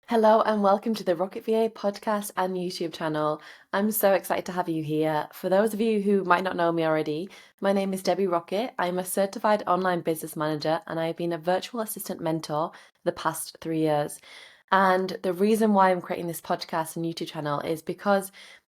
Hello and welcome to the Rocket VA podcast and YouTube channel. I'm so excited to have you here. For those of you who might not know me already, my name is Debbie Rocket. I'm a certified online business manager and I've been a virtual assistant mentor for the past 3 years. And the reason why I'm creating this podcast and YouTube channel is because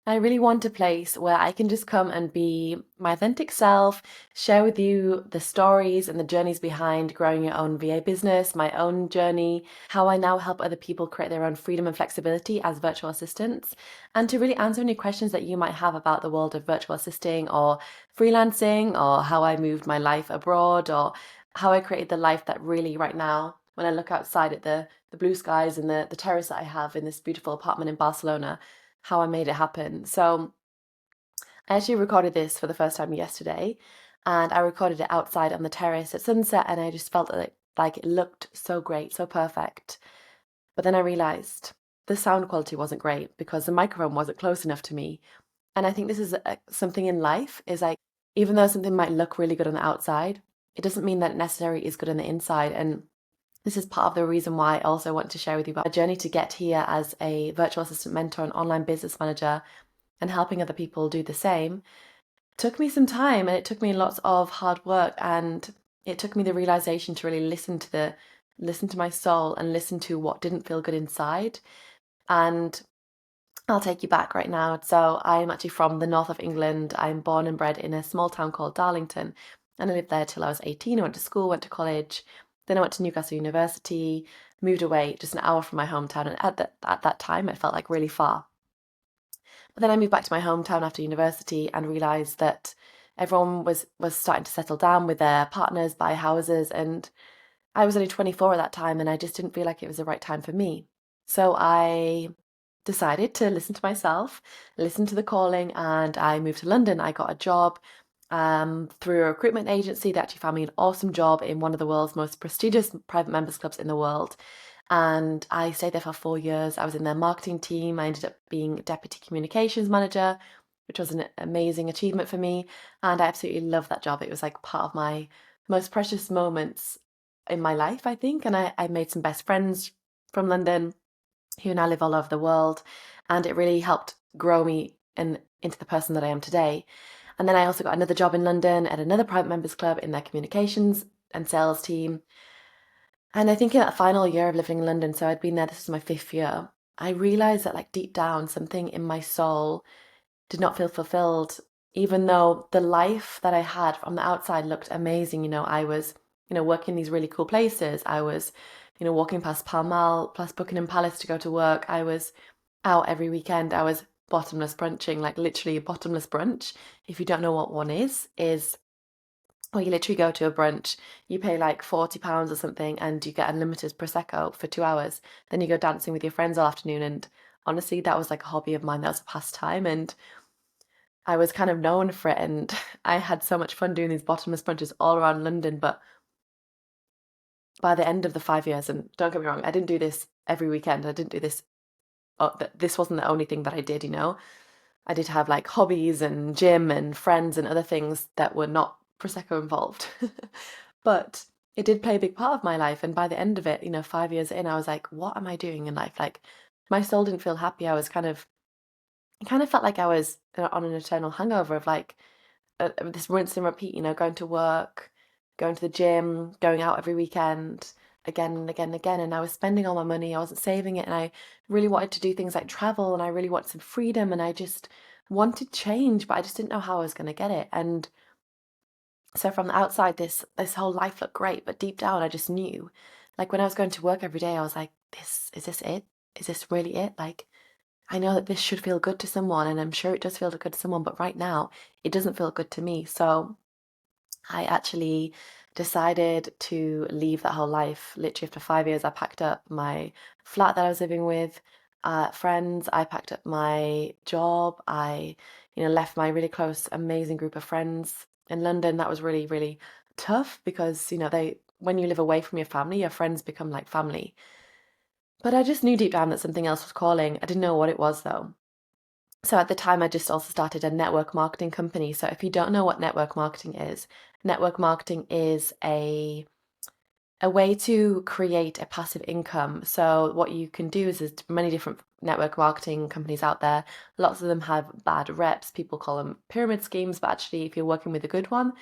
I really want a place where I can just come and be my authentic self, share with you the stories and the journeys behind growing your own VA business, my own journey, how I now help other people create their own freedom and flexibility as virtual assistants, and to really answer any questions that you might have about the world of virtual assisting or freelancing, or how I moved my life abroad, or how I created the life that really right now, when I look outside at the blue skies and the terrace that I have in this beautiful apartment in Barcelona, how I made it happen. So I actually recorded this for the first time yesterday, and I recorded it outside on the terrace at sunset, and I just felt like it looked so great, so perfect. But then I realized the sound quality wasn't great because the microphone wasn't close enough to me. And I think this is something in life is like, even though something might look really good on the outside, it doesn't mean that it necessarily is good on the inside. And this is part of the reason why I also want to share with you about my journey to get here as a virtual assistant mentor and online business manager and helping other people do the same. It took me some time and it took me lots of hard work, and it took me the realization to really listen to my soul and listen to what didn't feel good inside. And I'll take you back right now. So I'm actually from the north of England. I'm born and bred in a small town called Darlington, and I lived there till I was 18. I went to school, went to college, then I went to Newcastle University, moved away just an hour from my hometown, and at that time it felt like really far. But then I moved back to my hometown after university and realized that everyone was starting to settle down with their partners, buy houses, and I was only 24 at that time, and I just didn't feel like it was the right time for me. So I decided to listen to myself, listen to the calling, and I moved to London. I got a job through a recruitment agency that actually found me an awesome job in one of the world's most prestigious private members clubs in the world. And I stayed there for 4 years. I was in their marketing team. I ended up being deputy communications manager, which was an amazing achievement for me. And I absolutely loved that job. It was like part of my most precious moments in my life, I think. And I made some best friends from London who now live all over the world. And it really helped grow me into the person that I am today. And then I also got another job in London at another private members club in their communications and sales team. And I think in that final year of living in London, so I'd been there, this is my 5th year, I realized that like deep down, something in my soul did not feel fulfilled, even though the life that I had from the outside looked amazing. I was, working in these really cool places. I was, walking past Pall Mall, plus Buckingham Palace to go to work. I was out every weekend. I was bottomless brunching, like literally a bottomless brunch. If you don't know what one is or you literally go to a brunch, you pay like £40 or something and you get unlimited Prosecco for 2 hours. Then you go dancing with your friends all afternoon. And honestly, that was like a hobby of mine. That was a pastime. And I was kind of known for it. And I had so much fun doing these bottomless brunches all around London. But by the end of the 5 years, and don't get me wrong, I didn't do this every weekend. I didn't do this. Oh, this wasn't the only thing that I did. I did have like hobbies and gym and friends and other things that were not Prosecco involved. But it did play a big part of my life. And by the end of it, 5 years in, I was like, what am I doing in life? Like, my soul didn't feel happy. It kind of felt like I was on an eternal hangover of like this rinse and repeat, going to work, going to the gym, going out every weekend again and again and again. And I was spending all my money, I wasn't saving it. And I really wanted to do things like travel, and I really wanted some freedom. And I just wanted change, but I just didn't know how I was going to get it. And so from the outside, this whole life looked great, but deep down, I just knew. Like when I was going to work every day, I was like, "This is this it? Is this really it?" Like I know that this should feel good to someone, and I'm sure it does feel good to someone, but right now, it doesn't feel good to me. So I actually decided to leave that whole life. Literally after 5 years, I packed up my flat that I was living with, friends. I packed up my job. I, left my really close, amazing group of friends in London. That was really, really tough because, when you live away from your family, your friends become like family. But I just knew deep down that something else was calling. I didn't know what it was though. So at the time, I just also started a network marketing company. So if you don't know what network marketing is a way to create a passive income. So what you can do is there's many different network marketing companies out there. Lots of them have bad reps. People call them pyramid schemes, but actually if you're working with a good one,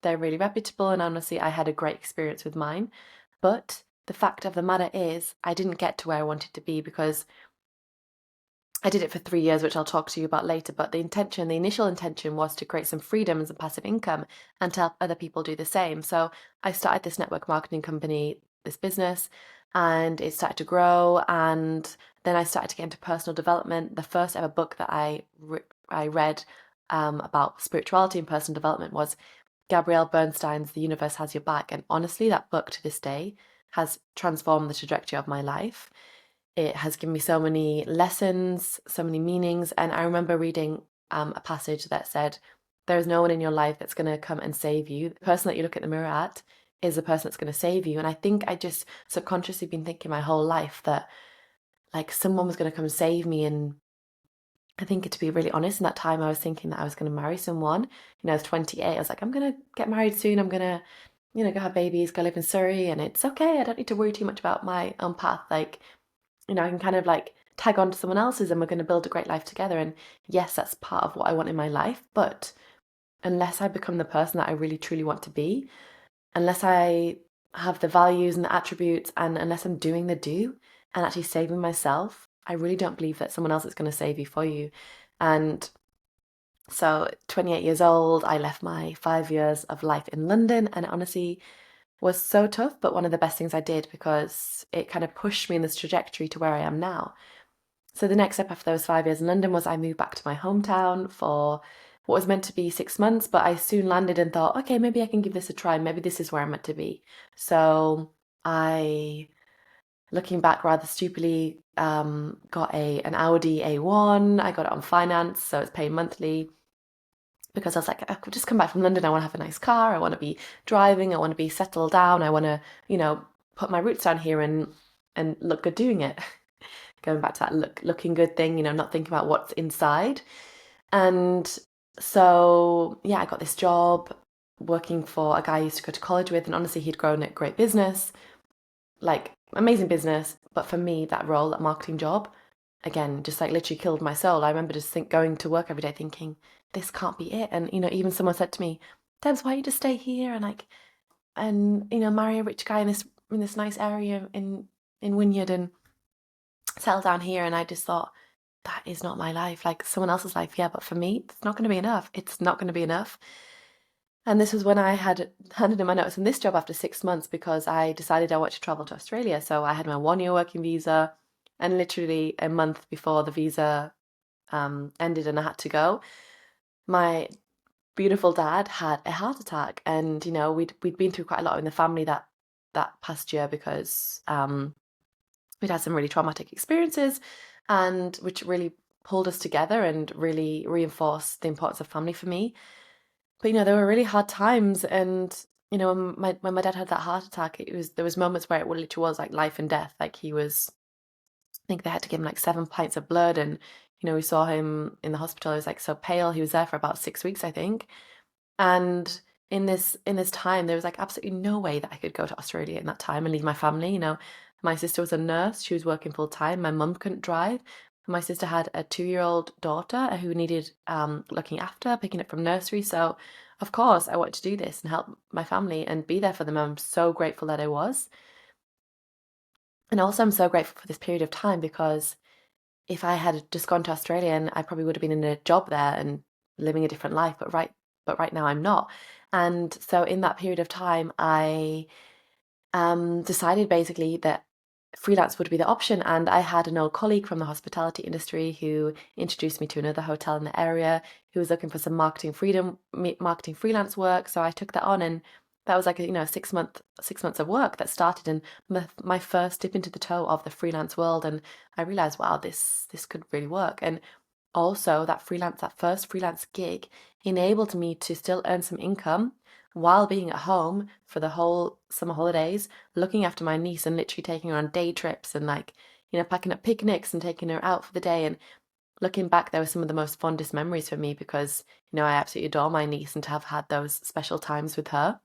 they're really reputable. And honestly, I had a great experience with mine. But the fact of the matter is I didn't get to where I wanted to be because I did it for 3 years, which I'll talk to you about later. But the initial intention was to create some freedoms and passive income and to help other people do the same. So I started this network marketing company, this business, and it started to grow. And then I started to get into personal development. The first ever book that I read about spirituality and personal development was Gabrielle Bernstein's The Universe Has Your Back. And honestly, that book to this day has transformed the trajectory of my life. It has given me so many lessons, so many meanings. And I remember reading a passage that said, there is no one in your life that's going to come and save you. The person that you look at the mirror at is the person that's going to save you. And I think I just subconsciously been thinking my whole life that like someone was going to come and save me. And I think to be really honest, in that time I was thinking that I was going to marry someone. I was 28. I was like, I'm going to get married soon. I'm going to, go have babies, go live in Surrey. And it's okay. I don't need to worry too much about my own path. Like, I can kind of like tag on to someone else's and we're going to build a great life together. And yes, that's part of what I want in my life. But unless I become the person that I really truly want to be, unless I have the values and the attributes, and unless I'm doing the do and actually saving myself, I really don't believe that someone else is going to save you for you. And so, 28 years old, I left my 5 years of life in London, and it honestly was so tough, but one of the best things I did because it kind of pushed me in this trajectory to where I am now. So the next step after those 5 years in London was I moved back to my hometown for what was meant to be 6 months, but I soon landed and thought, okay, maybe I can give this a try. Maybe this is where I'm meant to be. So I, looking back rather stupidly, got an Audi A1. I got it on finance, so it's paid monthly because I was like, I could just come back from London. I want to have a nice car. I want to be driving. I want to be settled down. I want to, put my roots down here and look good doing it. Going back to that looking good thing, not thinking about what's inside. And so, yeah, I got this job working for a guy I used to go to college with. And honestly, he'd grown a great business, like amazing business. But for me, that role, that marketing job, again, just like literally killed my soul. I remember just going to work every day thinking, this can't be it. And, even someone said to me, Debs, why don't you just stay here and marry a rich guy in this nice area in Wynyard and settle down here. And I just thought, that is not my life. Like someone else's life, yeah, but for me, it's not going to be enough. It's not going to be enough. And this was when I had handed in my notice in this job after 6 months because I decided I wanted to travel to Australia. So I had my 1 year working visa, and literally a month before the visa ended and I had to go, my beautiful dad had a heart attack. And we'd been through quite a lot in the family that past year because we'd had some really traumatic experiences, and which really pulled us together and really reinforced the importance of family for me. But there were really hard times, and when my dad had that heart attack, there was moments where it literally was like life and death. Like he was, I think they had to give him like 7 pints of blood, and we saw him in the hospital. He was like so pale. He was there for about 6 weeks, I think. And in this time, there was like absolutely no way that I could go to Australia in that time and leave my family. My sister was a nurse; she was working full time. My mum couldn't drive. My sister had a 2 year old daughter who needed looking after, picking up from nursery. So, of course, I wanted to do this and help my family and be there for them. I'm so grateful that I was. And also, I'm so grateful for this period of time because if I had just gone to Australia, and I probably would have been in a job there and living a different life. But right now I'm not. And so in that period of time, I decided basically that freelance would be the option. And I had an old colleague from the hospitality industry who introduced me to another hotel in the area who was looking for some marketing freelance work. So I took that on, and that was like a 6 months of work that started in my first dip into the toe of the freelance world. And I realized, wow, this could really work. And also that first freelance gig enabled me to still earn some income while being at home for the whole summer holidays, looking after my niece and literally taking her on day trips and like, packing up picnics and taking her out for the day. And looking back, they were some of the most fondest memories for me because, I absolutely adore my niece, and to have had those special times with her.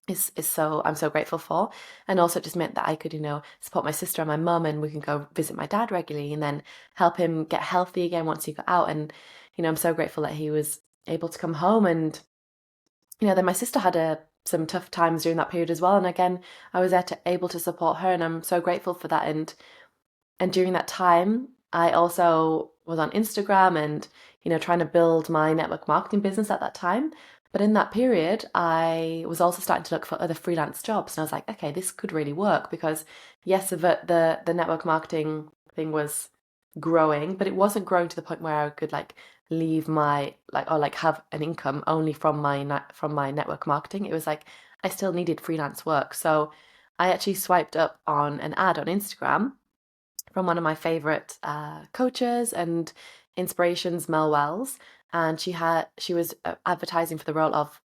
is so I'm so grateful for. And also it just meant that I could, support my sister and my mum, and we can go visit my dad regularly and then help him get healthy again once he got out. And, I'm so grateful that he was able to come home. And, then my sister had some tough times during that period as well. And again, I was there able to support her, and I'm so grateful for that. And during that time, I also was on Instagram and, trying to build my network marketing business at that time. But in that period, I was also starting to look for other freelance jobs. And I was like, okay, this could really work because, yes, the network marketing thing was growing, but it wasn't growing to the point where I could like leave my or like have an income only from my network marketing. It was like I still needed freelance work. So I actually swiped up on an ad on Instagram from one of my favorite coaches and inspirations, Mel Wells, and she was advertising for the role of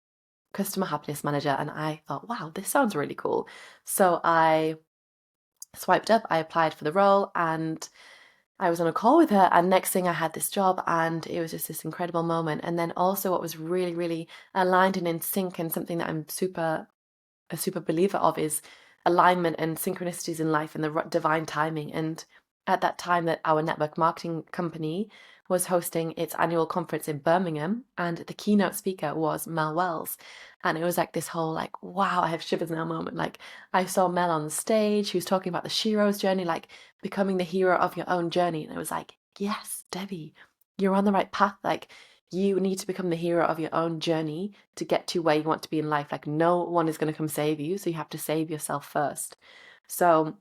customer happiness manager, and I thought, wow, this sounds really cool. So I swiped up, I applied for the role, and I was on a call with her, and next thing I had this job, and it was just this incredible moment. And then also what was really, really aligned and in sync, and something that I'm a super believer of, is alignment and synchronicities in life and the divine timing. And at that time that our network marketing company was hosting its annual conference in Birmingham, and the keynote speaker was Mel Wells. And it was like this whole like, wow, I have shivers now moment. Like I saw Mel on the stage, she was talking about the hero's journey, like becoming the hero of your own journey. And it was like, yes, Debbie, you're on the right path. Like you need to become the hero of your own journey to get to where you want to be in life. Like no one is going to come save you, so you have to save yourself first. So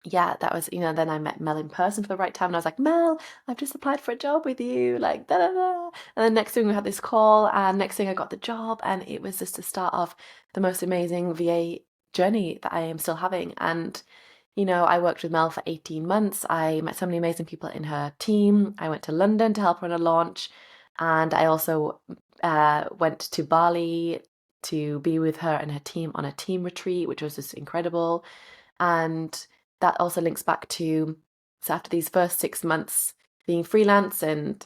yeah, that was, then I met Mel in person for the right time, and I was like, Mel, I've just applied for a job with you, like da da da. And then next thing we had this call, and next thing I got the job, and it was just the start of the most amazing VA journey that I am still having. And I worked with Mel for 18 months. I met so many amazing people in her team. I went to London to help her on a launch. And I also went to Bali to be with her and her team on a team retreat, which was just incredible. And that also links back to, so after these first 6 months being freelance and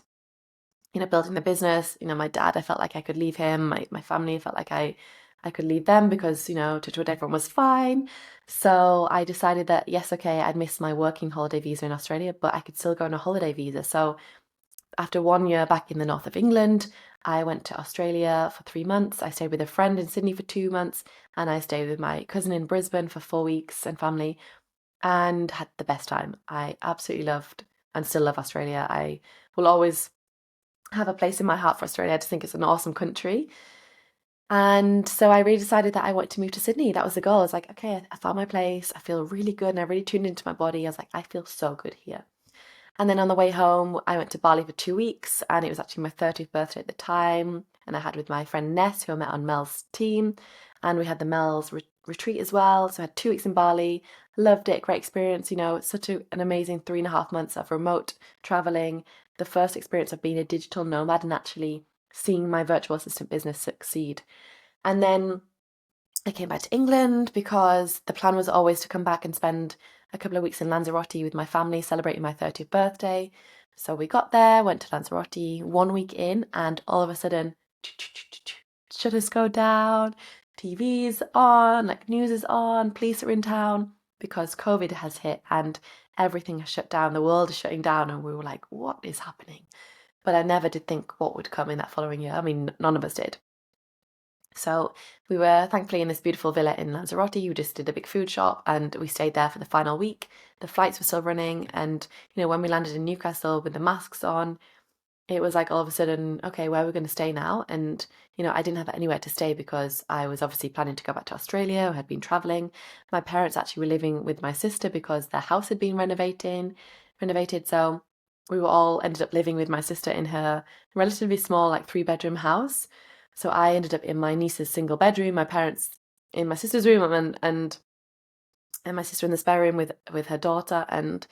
building the business, my dad, I felt like I could leave him. My family, I felt like I could leave them because, touch wood, everyone was fine. So I decided that, yes, okay, I'd miss my working holiday visa in Australia, but I could still go on a holiday visa. So after 1 year back in the north of England, I went to Australia for 3 months. I stayed with a friend in Sydney for 2 months, and I stayed with my cousin in Brisbane for 4 weeks and family, and had the best time. I absolutely loved and still love Australia. I will always have a place in my heart for Australia. I just think it's an awesome country. And so I really decided that I wanted to move to Sydney. That was the goal. I was like, okay, I found my place. I feel really good. And I really tuned into my body. I was like, I feel so good here. And then on the way home, I went to Bali for 2 weeks, and it was actually my 30th birthday at the time. And I had with my friend Ness, who I met on Mel's team, and we had the Mel's retreat as well. So I had 2 weeks in Bali, loved it, great experience. It's such an amazing 3.5 months of remote traveling, the first experience of being a digital nomad and actually seeing my virtual assistant business succeed. And then I came back to England because the plan was always to come back and spend a couple of weeks in Lanzarote with my family celebrating my 30th birthday. So we got there, went to Lanzarote 1 week in, and all of a sudden, shutters go down, TV's on, like news is on, police are in town because COVID has hit and everything has shut down. The world is shutting down, and we were like, what is happening? But I never did think what would come in that following year. I mean, none of us did. So we were thankfully in this beautiful villa in Lanzarote. We just did a big food shop, and we stayed there for the final week. The flights were still running, and when we landed in Newcastle with the masks on, it was like all of a sudden, okay, where are we going to stay now? And I didn't have anywhere to stay because I was obviously planning to go back to Australia. I had been traveling. My parents actually were living with my sister because their house had been renovated. So we were all ended up living with my sister in her relatively small, like 3-bedroom house. So I ended up in my niece's single bedroom, my parents in my sister's room, and my sister in the spare room with her daughter. And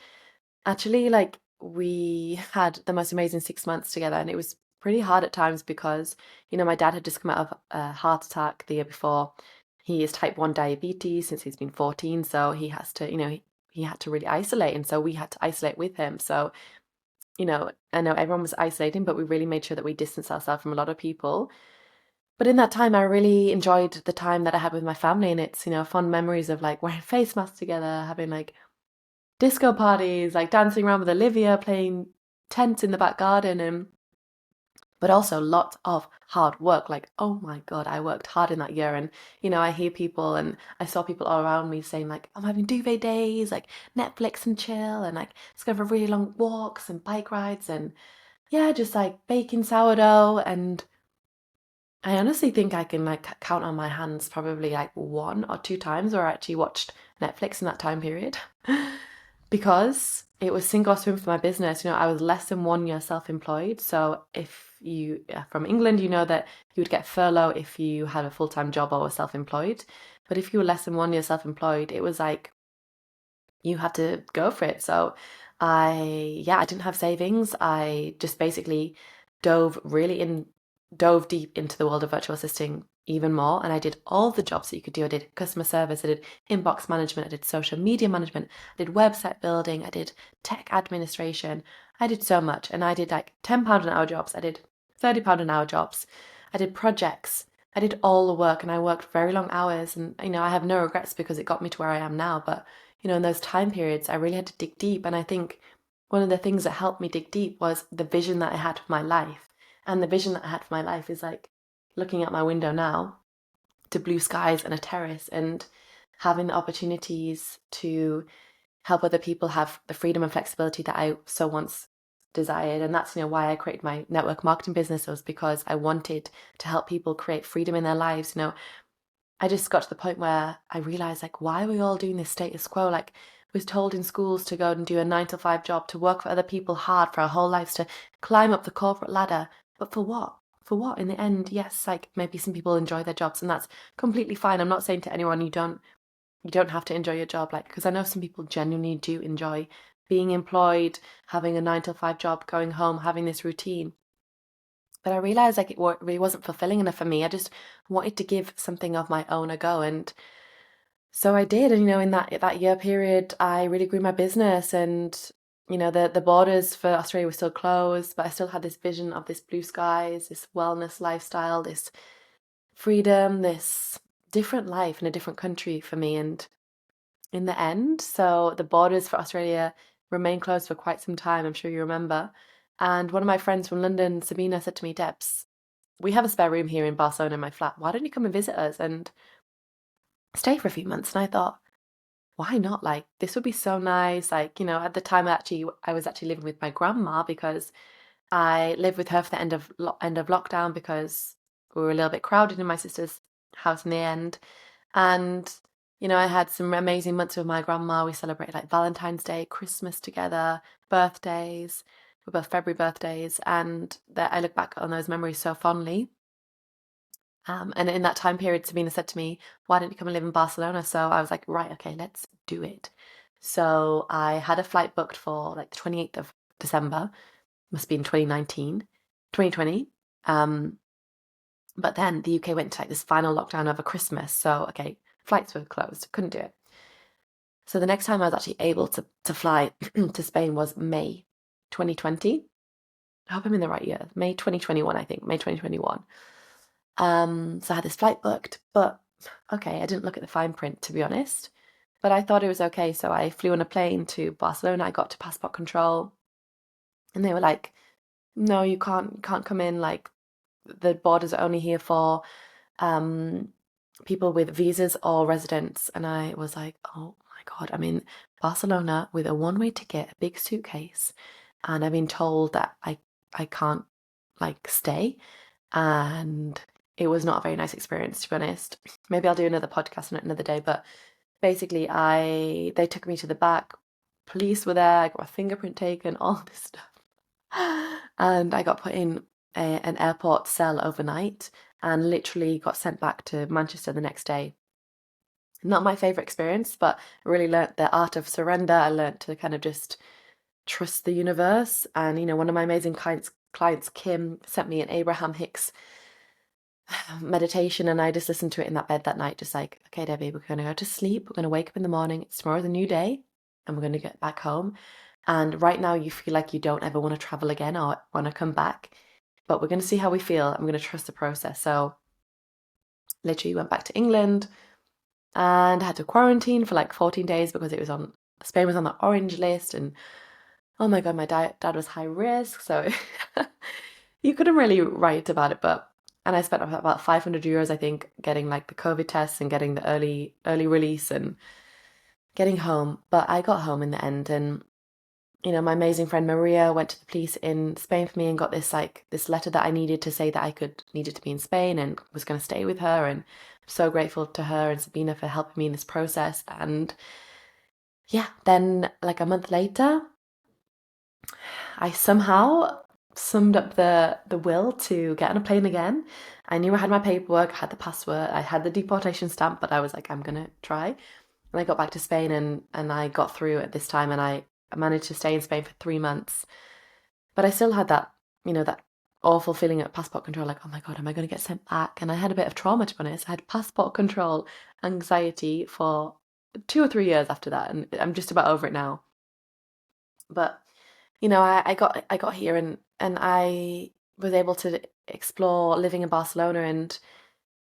actually, like, we had the most amazing 6 months together, and it was pretty hard at times because, my dad had just come out of a heart attack the year before. He is type 1 diabetes since he's been 14, so he has to, he had to really isolate, and so we had to isolate with him. So, I know everyone was isolating, but we really made sure that we distanced ourselves from a lot of people. But in that time, I really enjoyed the time that I had with my family, and it's, fond memories of like wearing face masks together, having like disco parties, like dancing around with Olivia, playing tents in the back garden, and but also lots of hard work. Like, oh my God, I worked hard in that year. And, I hear people and I saw people all around me saying, like, I'm having duvet days, like Netflix and chill, and like, let's go for really long walks and bike rides, and yeah, just like baking sourdough. And I honestly think I can like count on my hands probably like one or two times where I actually watched Netflix in that time period. Because it was sink or swim for my business. I was less than 1 year self-employed. So if you are from England, you know that you would get furlough if you had a full-time job or were self-employed. But if you were less than 1 year self-employed, it was like you had to go for it. So I didn't have savings. I just basically dove deep into the world of virtual assisting even more. And I did all the jobs that you could do. I did customer service, I did inbox management, I did social media management, I did website building, I did tech administration. I did so much. And I did like £10 an hour jobs. I did £30 an hour jobs. I did projects. I did all the work and I worked very long hours. And, I have no regrets because it got me to where I am now. But in those time periods, I really had to dig deep. And I think one of the things that helped me dig deep was the vision that I had for my life. And the vision that I had for my life is like looking out my window now to blue skies and a terrace and having the opportunities to help other people have the freedom and flexibility that I so once desired. And that's, why I created my network marketing business, was because I wanted to help people create freedom in their lives. I just got to the point where I realized, like, why are we all doing this status quo? Like, was told in schools to go and do a 9 to 5 job, to work for other people hard for our whole lives, to climb up the corporate ladder. But for what? For what? In the end, yes, like maybe some people enjoy their jobs and that's completely fine. I'm not saying to anyone you don't have to enjoy your job, like, because I know some people genuinely do enjoy being employed, having a 9 to 5 job, going home, having this routine. But I realized like it really wasn't fulfilling enough for me. I just wanted to give something of my own a go, and so I did. And in that year period, I really grew my business, and the borders for Australia were still closed, but I still had this vision of this blue skies, this wellness lifestyle, this freedom, this different life in a different country for me. And in the end, so the borders for Australia remained closed for quite some time. I'm sure you remember. And one of my friends from London, Sabina, said to me, Debs, we have a spare room here in Barcelona in my flat. Why don't you come and visit us and stay for a few months? And I thought, why not? Like, this would be so nice. Like, at the time, I was actually living with my grandma because I lived with her for the end of lockdown because we were a little bit crowded in my sister's house in the end. And, I had some amazing months with my grandma. We celebrated like Valentine's Day, Christmas together, birthdays. We're both February birthdays. And that I look back on those memories so fondly. And in that time period, Sabina said to me, why don't you come and live in Barcelona? So I was like, right, okay, let's do it. So I had a flight booked for like the 28th of December, must be in 2019, 2020. But then the UK went to like this final lockdown over Christmas. So, okay, flights were closed, couldn't do it. So the next time I was actually able to fly to Spain was May 2020. I hope I'm in the right year. May 2021, I think, May 2021. So I had this flight booked, but okay, I didn't look at the fine print to be honest, but I thought it was okay. So I flew on a plane to Barcelona. I got to passport control, and they were like, "No, you can't come in. Like the borders are only here for um people with visas or residents." And I was like, "Oh my God, I'm in Barcelona with a one-way ticket, a big suitcase, and I've been told that I can't like stay." And it was not a very nice experience, to be honest. Maybe I'll do another podcast on it another day, but basically they took me to the back. Police were there, I got my fingerprint taken, all this stuff. And I got put in an airport cell overnight and literally got sent back to Manchester the next day. Not my favorite experience, but I really learnt the art of surrender. I learnt to kind of just trust the universe. And one of my amazing clients, Kim, sent me an Abraham Hicks meditation, and I just listened to it in that bed that night, just like, okay, Debbie, we're going to go to sleep. We're going to wake up in the morning. It's tomorrow, the new day, and we're going to get back home. And right now, you feel like you don't ever want to travel again or want to come back, but we're going to see how we feel. I'm going to trust the process. So literally went back to England and had to quarantine for like 14 days because Spain was on the orange list, and oh my God, my dad was high risk, so you couldn't really write about it, and I spent about 500 euros, I think, getting like the COVID tests and getting the early release and getting home. But I got home in the end, and my amazing friend Maria went to the police in Spain for me and got this letter that I needed to say that needed to be in Spain and was going to stay with her. And I'm so grateful to her and Sabina for helping me in this process. And yeah, then like a month later, I somehow summed up the will to get on a plane again. I knew I had my paperwork, I had the passport, I had the deportation stamp, but I was like, I'm gonna try. And I got back to Spain, and I got through at this time, and I managed to stay in Spain for 3 months. But I still had that awful feeling at passport control, like, oh my God, am I going to get sent back? And I had a bit of trauma, to be honest. I had passport control anxiety for 2 or 3 years after that, and I'm just about over it now. But I got here, and I was able to explore living in Barcelona, and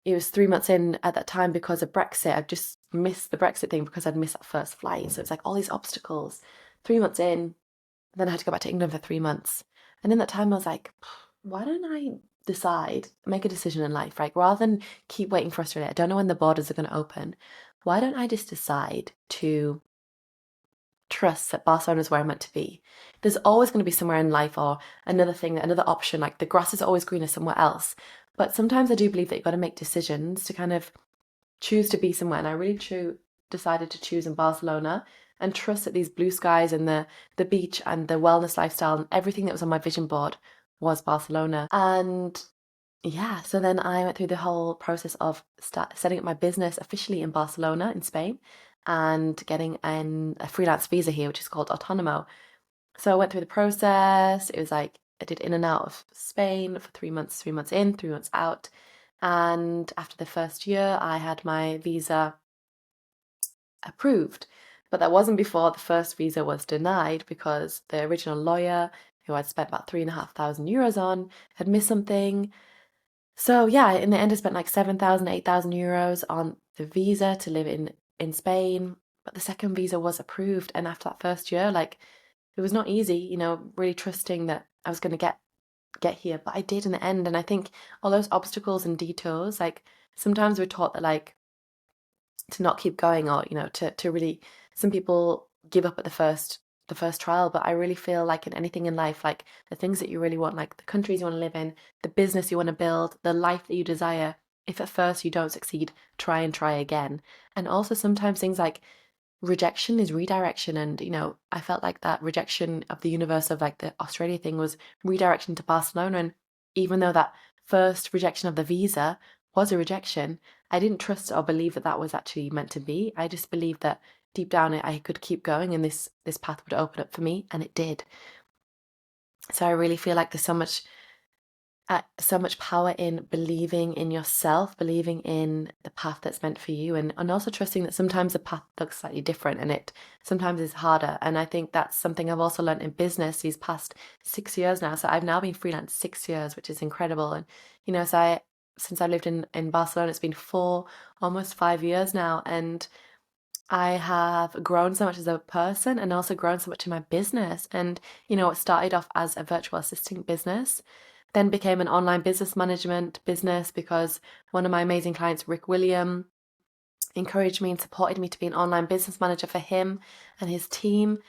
it was 3 months in at that time because of Brexit. I've just missed the Brexit thing because I'd missed that first flight. So it's like all these obstacles. 3 months in, then I had to go back to England for 3 months. And in that time, I was like, why don't I make a decision in life, right? Rather than keep waiting for Australia. I don't know when the borders are going to open. Why don't I just decide to trust that Barcelona is where I'm meant to be? There's always going to be somewhere in life or another thing, another option. Like the grass is always greener somewhere else. But sometimes I do believe that you've got to make decisions to kind of choose to be somewhere. And I really decided to choose in Barcelona and trust that these blue skies and the beach and the wellness lifestyle and everything that was on my vision board was Barcelona. And yeah, so then I went through the whole process of setting up my business officially in Barcelona in Spain and getting a freelance visa here, which is called Autonomo. So I went through the process. It was like I did in and out of Spain for 3 months, 3 months in, 3 months out. And after the first year, I had my visa approved. But that wasn't before the first visa was denied because the original lawyer, who I'd spent about 3,500 euros on, had missed something. So yeah, in the end, I spent like 7,000, 8,000 euros on the visa to live in Spain. But the second visa was approved, and after that first year, like it was not easy, really trusting that I was going to get here, but I did in the end. And I think all those obstacles and detours, like sometimes we're taught that like to not keep going, or to really, some people give up at the first trial. But I really feel like in anything in life, like the things that you really want, like the countries you want to live in, the business you want to build, the life that you desire, if at first you don't succeed, try and try again. And also sometimes things like rejection is redirection, and I felt like that rejection of the universe of like the Australia thing was redirection to Barcelona. And even though that first rejection of the visa was a rejection, I didn't trust or believe that that was actually meant to be. I just believed that deep down I could keep going, and this path would open up for me, and it did. So I really feel like there's so much power in believing in yourself, believing in the path that's meant for you, and also trusting that sometimes the path looks slightly different and it sometimes is harder. And I think that's something I've also learned in business these past 6 years now. So I've now been freelance 6 years, which is incredible. And since I lived in Barcelona, it's been almost 5 years now, and I have grown so much as a person and also grown so much in my business. And, it started off as a virtual assisting business, then became an online business management business because one of my amazing clients, Rick William, encouraged me and supported me to be an online business manager for him and his team.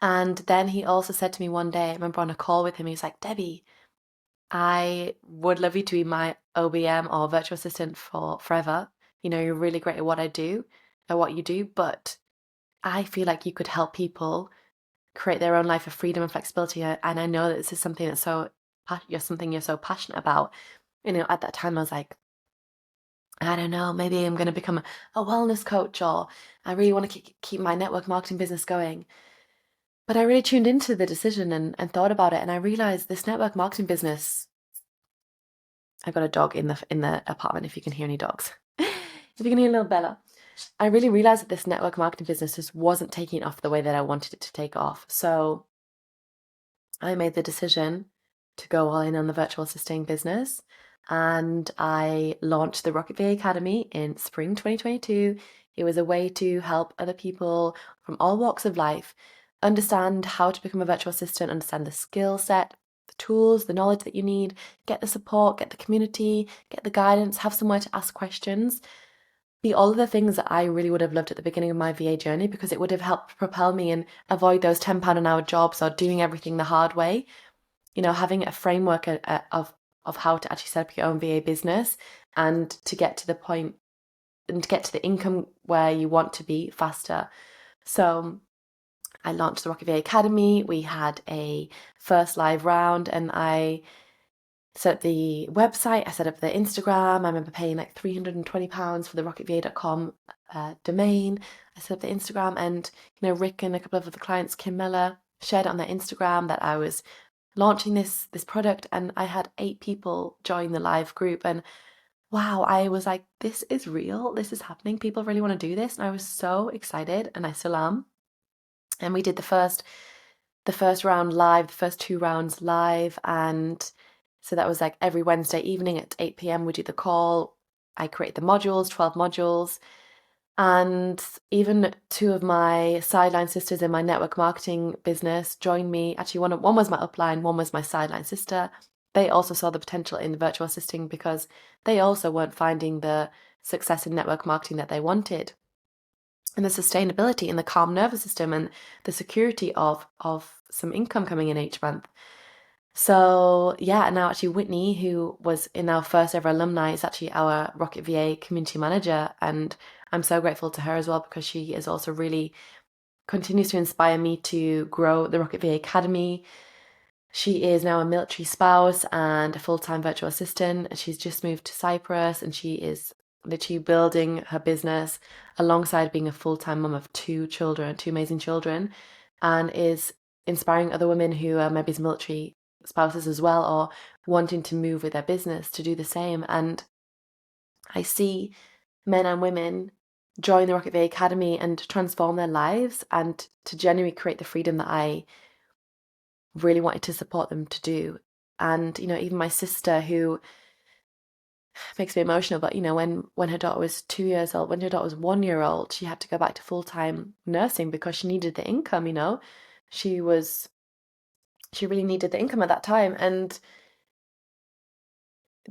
And then he also said to me one day, I remember on a call with him, he was like, Debbie, I would love you to be my OBM or virtual assistant for forever. You're really great at what you do, but I feel like you could help people create their own life of freedom and flexibility. And I know that this is something you're so passionate about. At that time I was like, I don't know, maybe I'm going to become a wellness coach, or I really want to keep my network marketing business going. But I really tuned into the decision and thought about it, and I realized this network marketing business. I've got a dog in the apartment. If you can hear any dogs, if you can hear little Bella, I really realized that this network marketing business just wasn't taking off the way that I wanted it to take off. So I made the decision to go all in on the virtual assisting business. and I launched the Rocket VA Academy in spring 2022. It was a way to help other people from all walks of life understand how to become a virtual assistant, understand the skill set, the tools, the knowledge that you need, get the support, get the community, get the guidance, have somewhere to ask questions. Be all of the things that I really would have loved at the beginning of my VA journey, because it would have helped propel me and avoid those £10 an hour jobs or doing everything the hard way. Having a framework of how to actually set up your own VA business and to get to the point and to get to the income where you want to be faster. So I launched the Rocket VA Academy. We had a first live round and I set up the website, I set up the Instagram. I remember paying like £320 for the rocketva.com domain. I set up the Instagram, and Rick and a couple of other clients, Kim Miller, shared it on their Instagram that I was launching this product, and I had 8 people join the live group. And wow, I was like, this is real, this is happening, people really want to do this. And I was so excited, and I still am. And we did the first round live, the first 2 rounds live, and so that was like every Wednesday evening at 8 p.m. we do the call. I create the modules, 12 modules. And even 2 of my sideline sisters in my network marketing business joined me. Actually, one was my upline, one was my sideline sister. They also saw the potential in the virtual assisting because they also weren't finding the success in network marketing that they wanted. And the sustainability and the calm nervous system and the security of some income coming in each month. So yeah, now actually Whitney, who was in our first ever alumni, is actually our Rocket VA community manager, and I'm so grateful to her as well, because she is also really continues to inspire me to grow the Rocket VA Academy. She is now a military spouse and a full-time virtual assistant. She's just moved to Cyprus, and she is literally building her business alongside being a full-time mum of 2 children, 2 amazing children, and is inspiring other women who are maybe military spouses as well, or wanting to move with their business to do the same. And I see men and women join the Rocket VA Academy and transform their lives, and to genuinely create the freedom that I really wanted to support them to do. And even my sister, who makes me emotional, but when her daughter was 2 years old, when her daughter was 1 year old, she had to go back to full-time nursing because she needed the income. She really needed the income at that time, and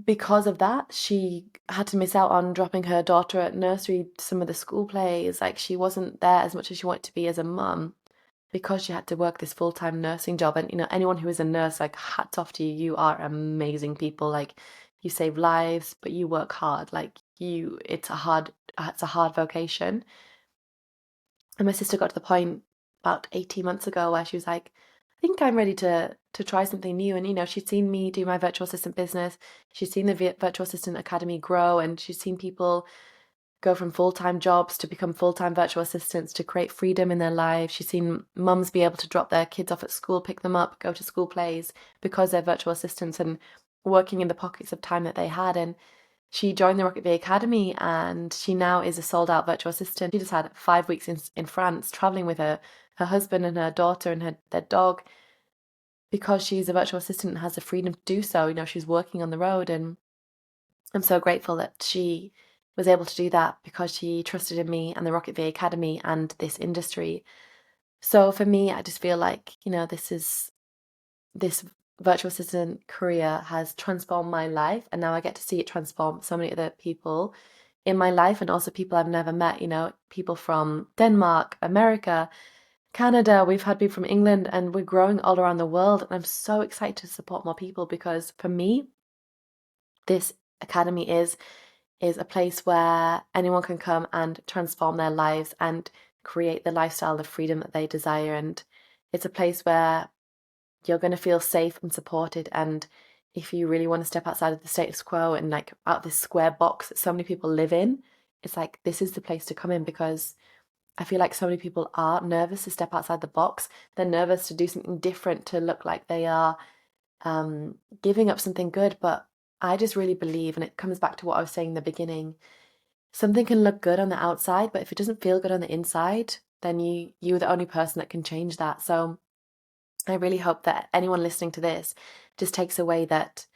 because of that, she had to miss out on dropping her daughter at nursery, some of the school plays. Like, she wasn't there as much as she wanted to be as a mum, because she had to work this full-time nursing job. And anyone who is a nurse, like, hats off to you. You are amazing people. Like, you save lives, but you work hard. Like, it's a hard vocation. And my sister got to the point about 18 months ago where she was like, I think I'm ready to try something new. And she'd seen me do my virtual assistant business. She'd seen the virtual assistant academy grow, and she'd seen people go from full-time jobs to become full-time virtual assistants, to create freedom in their lives. She's seen mums be able to drop their kids off at school, pick them up, go to school plays because they're virtual assistants and working in the pockets of time that they had. And she joined the Rocket VA Academy, and she now is a sold-out virtual assistant. She just had 5 weeks in France, traveling with her husband and her daughter and their dog, because she's a virtual assistant and has the freedom to do so. She's working on the road, and I'm so grateful that she was able to do that because she trusted in me and the Rocket VA Academy and this industry. So for me, I just feel like, this virtual assistant career has transformed my life, and now I get to see it transform so many other people in my life, and also people I've never met, people from Denmark, America, Canada. We've had people from England, and we're growing all around the world. And I'm so excited to support more people, because for me, this academy is a place where anyone can come and transform their lives and create the lifestyle of freedom that they desire. And it's a place where you're going to feel safe and supported. And if you really want to step outside of the status quo and like out this square box that so many people live in, it's like, this is the place to come in, because I feel like so many people are nervous to step outside the box. They're nervous to do something different, to look like they are giving up something good. But I just really believe, and it comes back to what I was saying in the beginning, something can look good on the outside, but if it doesn't feel good on the inside, then you're the only person that can change that. So I really hope that anyone listening to this just takes away that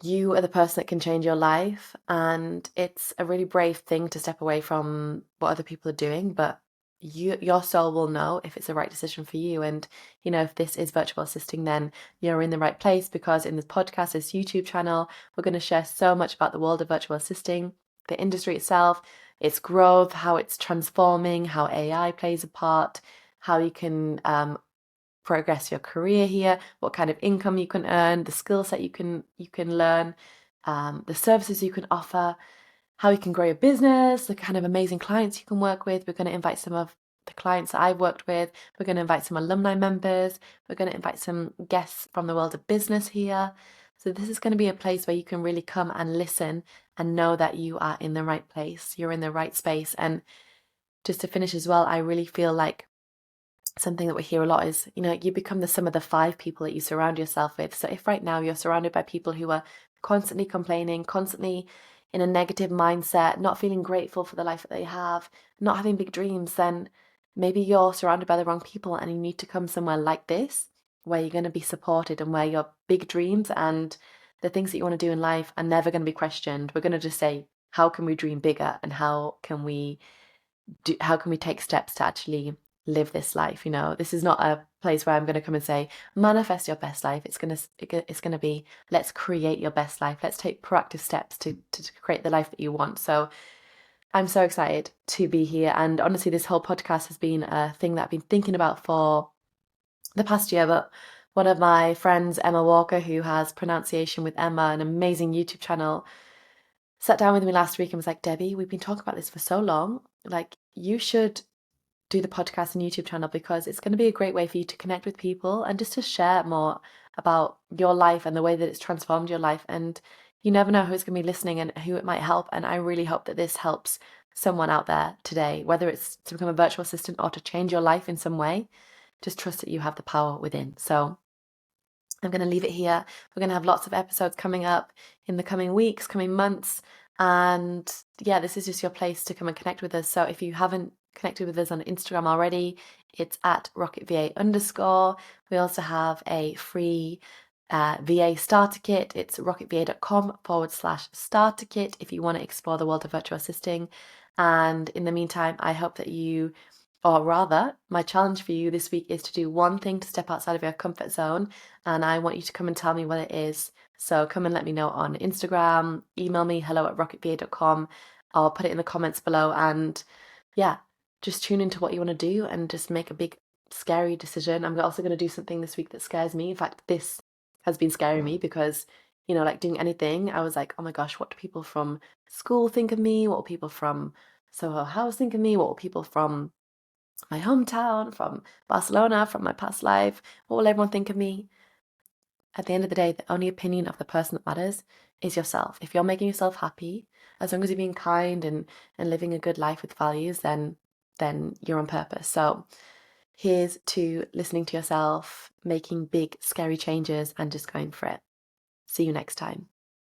you are the person that can change your life, and it's a really brave thing to step away from what other people are doing, but your soul will know if it's the right decision for you. And if this is virtual assisting, then you're in the right place, because in this podcast, this YouTube channel, we're going to share so much about the world of virtual assisting, the industry itself, its growth, how it's transforming, how AI plays a part, how you can progress your career here, what kind of income you can earn, the skill set you can learn, the services you can offer, how you can grow your business, the kind of amazing clients you can work with. We're going to invite some of the clients that I've worked with. We're going to invite some alumni members. We're going to invite some guests from the world of business here. So this is going to be a place where you can really come and listen and know that you are in the right place, you're in the right space. And just to finish as well, I really feel like something that we hear a lot is, you become the sum of the five people that you surround yourself with. So if right now you're surrounded by people who are constantly complaining, constantly in a negative mindset, not feeling grateful for the life that they have, not having big dreams, then maybe you're surrounded by the wrong people, and you need to come somewhere like this where you're going to be supported, and where your big dreams and the things that you want to do in life are never going to be questioned. We're going to just say, how can we dream bigger, and how can we take steps to actually live this life? This is not a place where I'm going to come and say, manifest your best life. It's going to be, let's create your best life. Let's take proactive steps to create the life that you want. So I'm so excited to be here. And honestly, this whole podcast has been a thing that I've been thinking about for the past year. But one of my friends, Emma Walker, who has Pronunciation with Emma, an amazing YouTube channel, sat down with me last week and was like, Debbie, we've been talking about this for so long. Like, you should do the podcast and YouTube channel, because it's going to be a great way for you to connect with people and just to share more about your life and the way that it's transformed your life. And you never know who's going to be listening and who it might help. And I really hope that this helps someone out there today, whether it's to become a virtual assistant or to change your life in some way. Just trust that you have the power within. So I'm going to leave it here. We're going to have lots of episodes coming up in the coming weeks, coming months. And yeah, this is just your place to come and connect with us. So if you haven't connected with us on Instagram already, it's at rocketva_. We also have a free VA starter kit. It's rocketva.com/starter kit if you want to explore the world of virtual assisting. And in the meantime, I hope that you, or rather, my challenge for you this week is to do one thing to step outside of your comfort zone. And I want you to come and tell me what it is. So come and let me know on Instagram, email me hello@rocketva.com, or put it in the comments below. And yeah, just tune into what you want to do and just make a big, scary decision. I'm also going to do something this week that scares me. In fact, this has been scaring me because, like doing anything, I was like, oh my gosh, what do people from school think of me? What will people from Soho House think of me? What will people from my hometown, from Barcelona, from my past life, what will everyone think of me? At the end of the day, the only opinion of the person that matters is yourself. If you're making yourself happy, as long as you're being kind and living a good life with values, then you're on purpose. So here's to listening to yourself, making big, scary changes, and just going for it. See you next time.